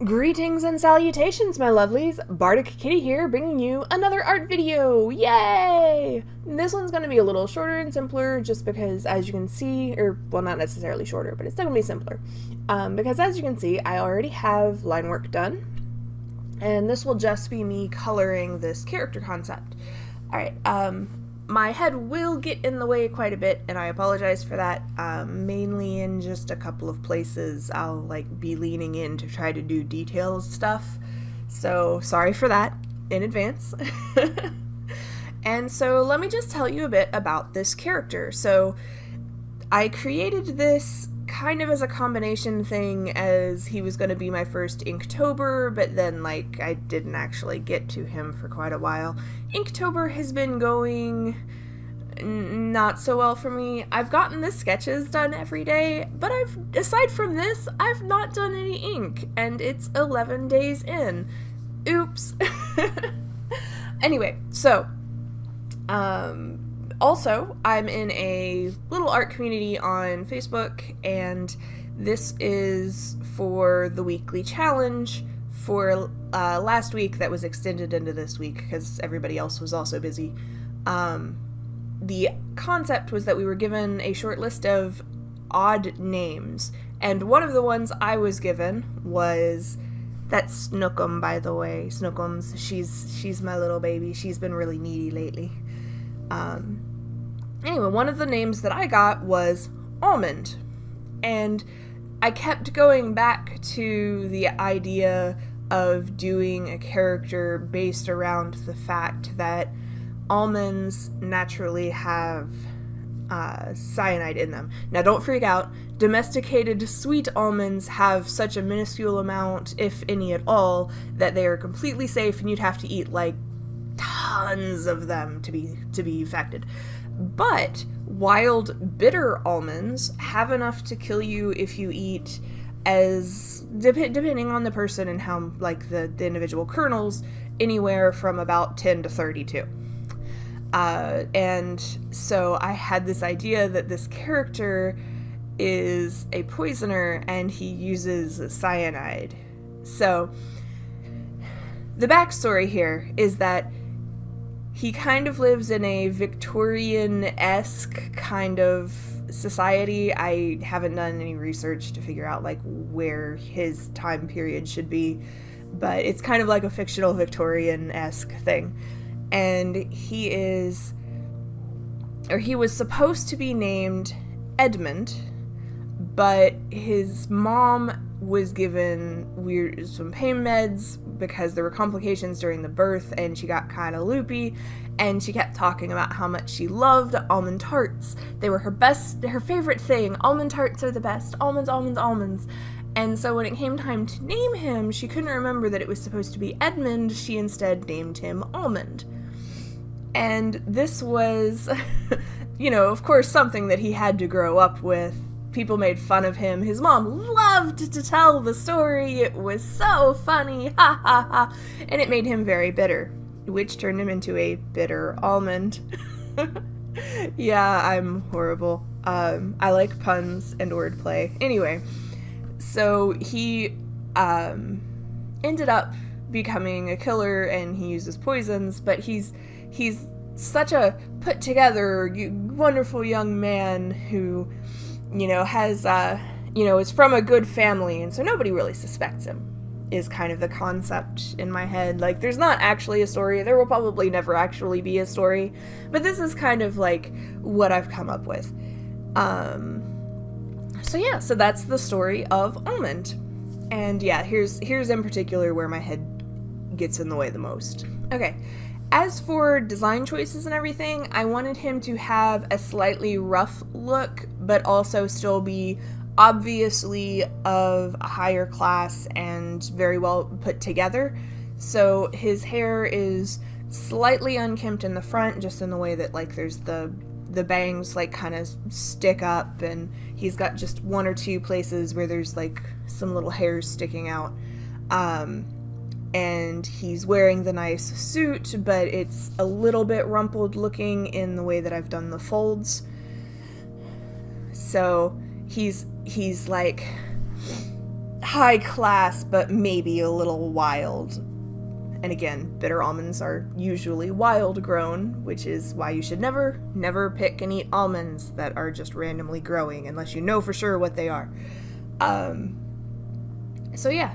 Greetings and salutations, my lovelies! Bardic Kitty here, bringing you another art video! Yay! This one's going to be a little shorter and simpler just because, as you can see, or, well, not necessarily shorter, but it's still going to be simpler. Because as you can see, I already have line work done, and this will just be me coloring this character concept. Alright, my head will get in the way quite a bit, and I apologize for that, mainly in just a couple of places I'll, be leaning in to try to do details stuff, so sorry for that in advance. And so let me just tell you a bit about this character. So I created this kind of as a combination thing, as he was going to be my first Inktober, but then, I didn't actually get to him for quite a while. Inktober has been going not so well for me. I've gotten the sketches done every day, but aside from this, I've not done any ink, and it's 11 days in. Oops. Anyway, so, also, I'm in a little art community on Facebook, and this is for the weekly challenge for last week that was extended into this week because everybody else was also busy. The concept was that we were given a short list of odd names, and one of the ones I was given was, that's Snookum, by the way. Snookums, she's my little baby. She's been really needy lately. Anyway, one of the names that I got was Almond, and I kept going back to the idea of doing a character based around the fact that almonds naturally have cyanide in them. Now, don't freak out. Domesticated sweet almonds have such a minuscule amount, if any at all, that they are completely safe, and you'd have to eat, tons of them to be affected. But wild bitter almonds have enough to kill you if you eat, as depending on the person and how the individual kernels, anywhere from about 10 to 32. And so I had this idea that this character is a poisoner and he uses cyanide. So the backstory here is that he kind of lives in a Victorian-esque kind of society. I haven't done any research to figure out where his time period should be, but it's kind of like a fictional Victorian-esque thing. And he was supposed to be named Edmund, but his mom was given some pain meds because there were complications during the birth, and she got kind of loopy, and she kept talking about how much she loved almond tarts. They were her favorite thing. Almond tarts are the best. Almonds, almonds, almonds. And so when it came time to name him, she couldn't remember that it was supposed to be Edmund. She instead named him Almond. And this was, of course, something that he had to grow up with. People made fun of him. His mom loved to tell the story. It was so funny. Ha ha ha. And it made him very bitter, which turned him into a bitter almond. Yeah, I'm horrible. I like puns and wordplay. Anyway, so he ended up becoming a killer, and he uses poisons, but he's such a put-together, wonderful young man who, has, is from a good family, and so nobody really suspects him, is kind of the concept in my head. There's not actually a story. There will probably never actually be a story, but this is kind of, what I've come up with. So that's the story of Almond. And yeah, here's in particular where my head gets in the way the most. Okay. As for design choices and everything, I wanted him to have a slightly rough look, but also still be obviously of a higher class and very well put together. So his hair is slightly unkempt in the front, just in the way that there's the bangs kind of stick up, and he's got just one or two places where there's some little hairs sticking out. And he's wearing the nice suit, but it's a little bit rumpled looking in the way that I've done the folds. So he's high class, but maybe a little wild. And again, bitter almonds are usually wild grown, which is why you should never pick and eat almonds that are just randomly growing unless you know for sure what they are. So yeah,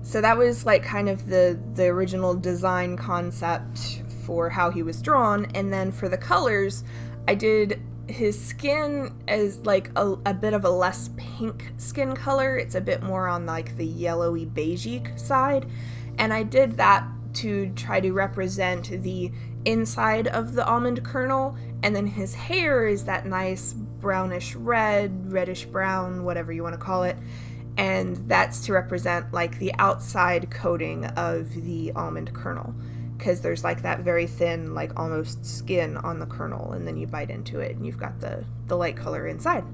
so that was like kind of the original design concept for how he was drawn. And then for the colors, I did his skin as like a bit of a less pink skin color. It's a bit more on like the yellowy beigey side, and I did that to try to represent the inside of the almond kernel, and then his hair is that nice brownish red, reddish brown, whatever you want to call it, and that's to represent like the outside coating of the almond kernel, because there's like that very thin, like almost skin on the kernel, and then you bite into it and you've got the light color inside.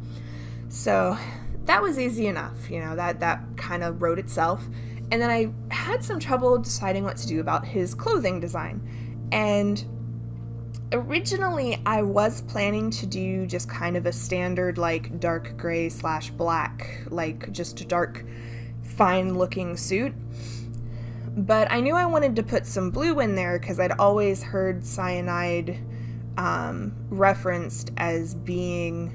So that was easy enough, you know, that kind of wrote itself. And then I had some trouble deciding what to do about his clothing design. And originally I was planning to do just kind of a standard like dark gray / black, like just a dark fine looking suit. But I knew I wanted to put some blue in there because I'd always heard cyanide referenced as being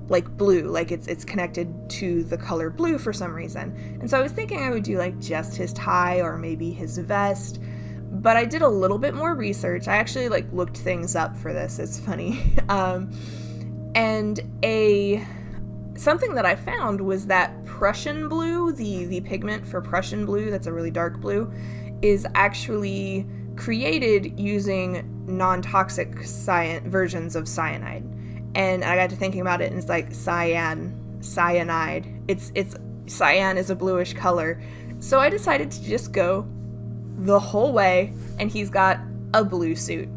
like blue, like it's connected to the color blue for some reason. And so I was thinking I would do like just his tie or maybe his vest, but I did a little bit more research. I actually like looked things up for this. It's funny. And something that I found was that Prussian blue, the pigment for Prussian blue, that's a really dark blue, is actually created using non-toxic versions of cyanide. And I got to thinking about it, and it's like cyanide. It's cyan is a bluish color. So I decided to just go the whole way, and he's got a blue suit.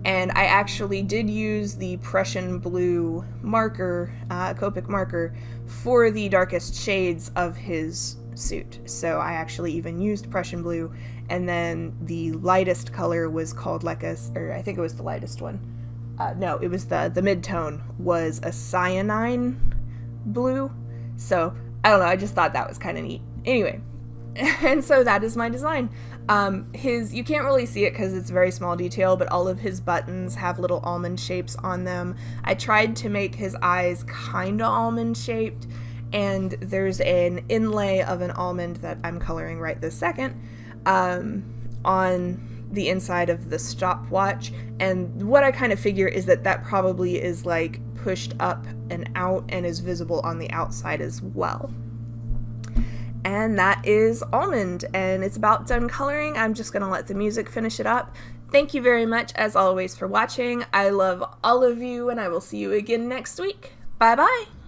And I actually did use the Prussian blue marker, Copic marker, for the darkest shades of his suit. So I actually even used Prussian blue, and then the lightest color was called like or I think it was the lightest one. No, it was the mid-tone was a cyanine blue. So I don't know, I just thought that was kind of neat. Anyway, and so that is my design. You can't really see it because it's very small detail, but all of his buttons have little almond shapes on them. I tried to make his eyes kind of almond shaped, and there's an inlay of an almond that I'm coloring right this second on the inside of the stopwatch. And what I kind of figure is that probably is like pushed up and out and is visible on the outside as well. And that is Almond, and it's about done coloring. I'm just going to let the music finish it up. Thank you very much, as always, for watching. I love all of you, and I will see you again next week. Bye-bye!